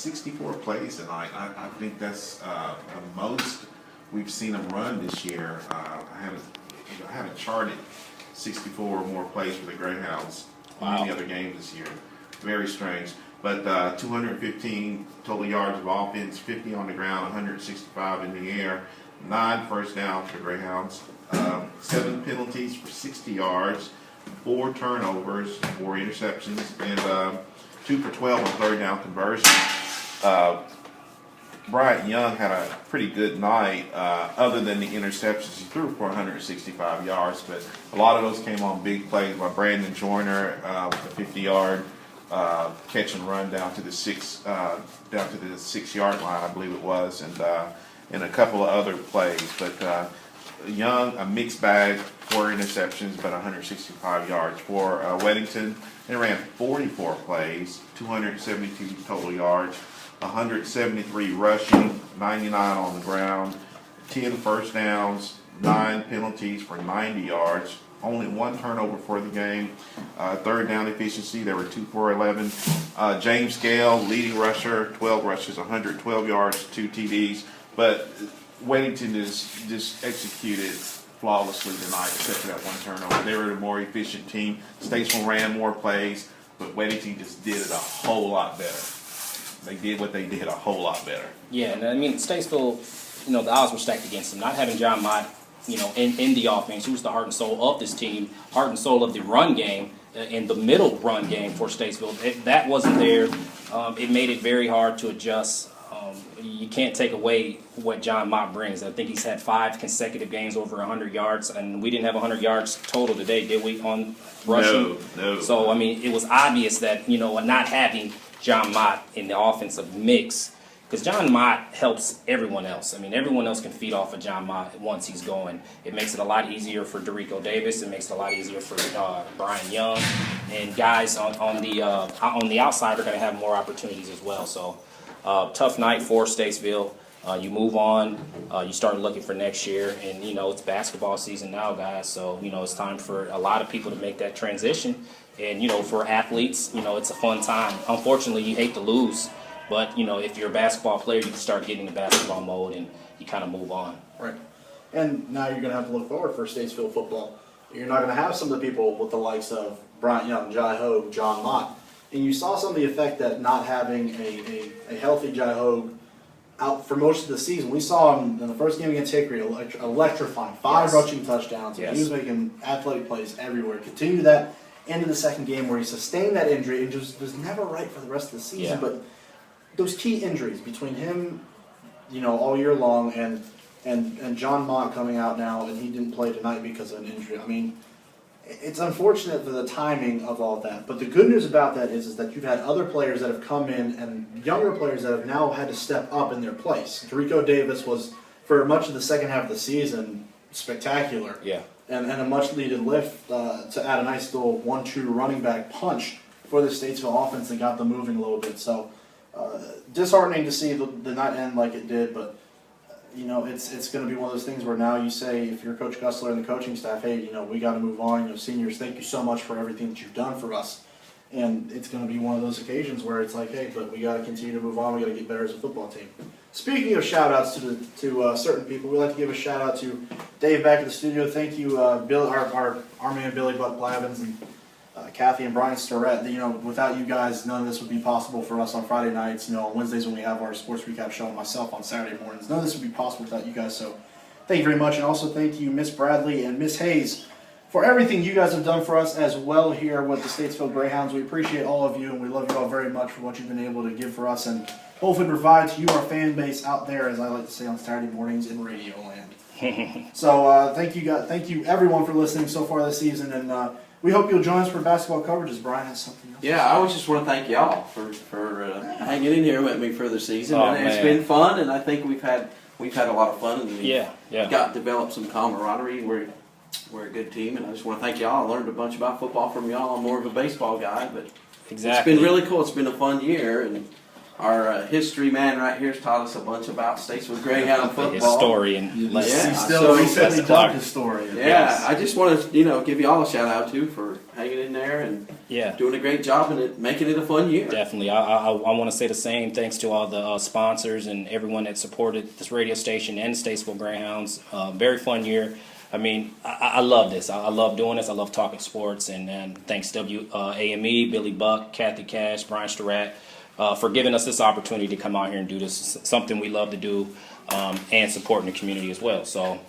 64 plays tonight. I think that's the most we've seen them run this year. I haven't charted 64 or more plays for the Greyhounds in any other game this year. Very strange. But 215 total yards of offense, 50 on the ground, 165 in the air, 9 first downs for Greyhounds, 7 penalties for 60 yards, 4 turnovers, 4 interceptions, and 2 for 12 on third down conversion. Bryant Young had a pretty good night, other than the interceptions. He threw for 165 yards, but a lot of those came on big plays by Brandon Joyner with a 50-yard catch and run down to the 6-yard line, I believe it was, and a couple of other plays. But Young, a mixed bag, 4 interceptions, but 165 yards. For Weddington, they ran 44 plays, 272 total yards, 173 rushing, 99 on the ground, 10 first downs, 9 penalties for 90 yards, only 1 turnover for the game. Third down efficiency, they were 2 for 11. James Gale, leading rusher, 12 rushes, 112 yards, 2 TDs. But Weddington just executed flawlessly tonight, except for that 1 turnover. They were a more efficient team. Statesville ran more plays, but Weddington just did it a whole lot better. They did what they did a whole lot better. Yeah, and I mean, Statesville, the odds were stacked against them. Not having John Mott, in the offense, who was the heart and soul of this team, heart and soul of the run game, in the middle run game for Statesville. That wasn't there. It made it very hard to adjust. You can't take away what John Mott brings. I think he's had 5 consecutive games over 100 yards, and we didn't have 100 yards total today, did we, on rushing? No. So, I mean, it was obvious that, not having John Mott in the offensive mix, because John Mott helps everyone else. I mean, everyone else can feed off of John Mott once he's going. It makes it a lot easier for Derico Davis. It makes it a lot easier for Brian Young, and guys on the outside are going to have more opportunities as well. So, tough night for Statesville. You move on. You start looking for next year, and it's basketball season now, guys. So it's time for a lot of people to make that transition. And for athletes, it's a fun time. Unfortunately, you hate to lose. But, if you're a basketball player, you can start getting in the basketball mode and you kind of move on. Right. And now you're going to have to look forward for Statesville football. You're not going to have some of the people with the likes of Bryant Young, Jai Hogue, John Mott. And you saw some of the effect that not having a healthy Jai Hogue out for most of the season. We saw him in the first game against Hickory, electrifying, 5 rushing touchdowns. Yes. He was making athletic plays everywhere. Continue that into the second game where he sustained that injury and just was never right for the rest of the season. Yeah. But those key injuries between him, all year long, and John Mott coming out now, and he didn't play tonight because of an injury. I mean, it's unfortunate for the timing of all that. But the good news about that is that you've had other players that have come in and younger players that have now had to step up in their place. Derico Davis was, for much of the second half of the season, spectacular. Yeah. And a much-needed lift to add a nice little 1-2 running back punch for the Statesville offense that got them moving a little bit. So, disheartening to see the night end like it did, but it's going to be one of those things where now you say, if you're Coach Gussler and the coaching staff, hey, we got to move on. Seniors, thank you so much for everything that you've done for us. And it's going to be one of those occasions where it's like, hey, but we got to continue to move on. We got to get better as a football team. Speaking of shout-outs to certain people, we'd like to give a shout-out to Dave back at the studio. Thank you, Bill, our man Billy Buck Blavins, and Kathy and Brian Starrett. Without you guys, none of this would be possible for us on Friday nights. On Wednesdays when we have our sports recap show, and myself on Saturday mornings. None of this would be possible without you guys. So thank you very much. And also thank you, Miss Bradley and Miss Hayes, for everything you guys have done for us as well here with the Statesville Greyhounds. We appreciate all of you, and we love you all very much for what you've been able to give for us and hopefully provide to you, our fan base out there, as I like to say on Saturday mornings in Radio Land. So thank you guys, thank you everyone for listening so far this season, and we hope you'll join us for basketball coverages. Brian has something else. Yeah, I just want to thank y'all for hanging in here with me for the season. Oh, It's been fun, and I think we've had a lot of fun, and we've developed some camaraderie. We're a good team, and I just want to thank y'all. I learned a bunch about football from y'all. I'm more of a baseball guy, but exactly. It's been really cool. It's been a fun year, and Our history man right here has taught us a bunch about Statesville Greyhound football. His story and He's still so recently Clark. dubbed his story. Yeah, Yes. I just want to give you all a shout out too for hanging in there and doing a great job and making it a fun year. Definitely. I want to say the same. Thanks to all the sponsors and everyone that supported this radio station and Statesville Greyhounds. Very fun year. I mean, I love this. I love doing this. I love talking sports. And thanks to WAME, Billy Buck, Kathy Cash, Brian Starrett, for giving us this opportunity to come out here and do this. Something we love to do and supporting the community as well. So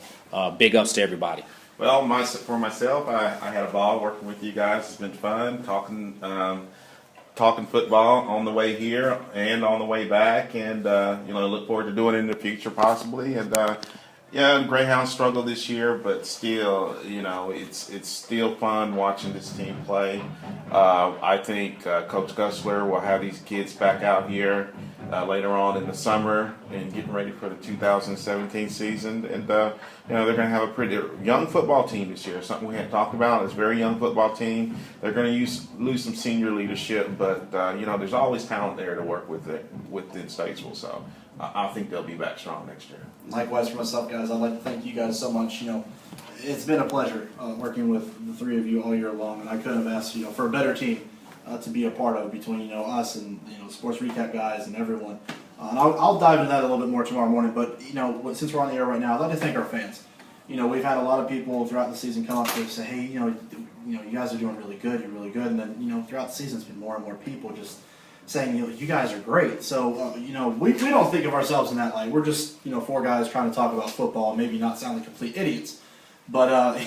big ups to everybody. Well, for myself, I had a ball working with you guys. It's been fun talking football on the way here and on the way back, and look forward to doing it in the future possibly. And Greyhounds struggled this year, but still, it's still fun watching this team play. I think Coach Gussler will have these kids back out here later on in the summer and getting ready for the 2017 season. And, they're going to have a pretty young football team this year. Something we hadn't talked about. It's a very young football team. They're going to lose some senior leadership, but, there's always talent there to work within Statesville. So I think they'll be back strong next year. Likewise for myself, guys. I'd like to thank you guys so much. It's been a pleasure working with the three of you all year long, and I couldn't have asked for a better team to be a part of between us and sports recap guys and everyone. And I'll dive into that a little bit more tomorrow morning. But since we're on the air right now, I'd like to thank our fans. We've had a lot of people throughout the season come up to us say, hey, you guys are doing really good. You're really good. And then throughout the season, it's been more and more people just saying, you guys are great. So, we don't think of ourselves in that light. We're just, four guys trying to talk about football and maybe not sound like complete idiots. But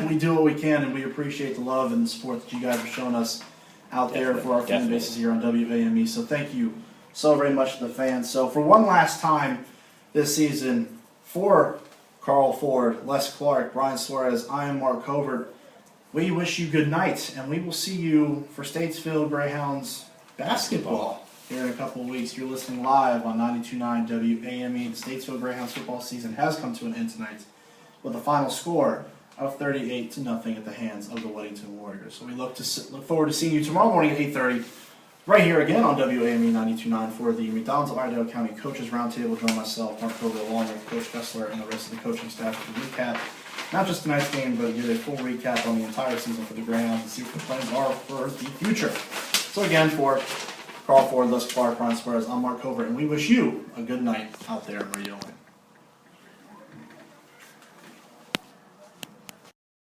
we do what we can, and we appreciate the love and the support that you guys are showing us out there for our fan bases here on WAME. So thank you so very much to the fans. So for one last time this season, for Carl Ford, Les Clark, Brian Suarez, I am Mark Covert. We wish you good night, and we will see you for Statesville Greyhounds basketball here in a couple of weeks. You're listening live on 92.9 WAME. The Statesville Greyhounds football season has come to an end tonight with a final score of 38-0 at the hands of the Weddington Warriors. So we look forward to seeing you tomorrow morning at 8:30 right here again on WAME 92.9 for the McDonald's Iredell County Coaches Roundtable. Join myself, Mark Covert, along with Coach Gussler and the rest of the coaching staff to recap not just tonight's game, but get a full recap on the entire season for the Greyhounds and see what the plans are for the future. So again, for Carl Ford, Les Clark, Brian Suarez, I'm Mark Covert, and we wish you a good night out there in Radio Land.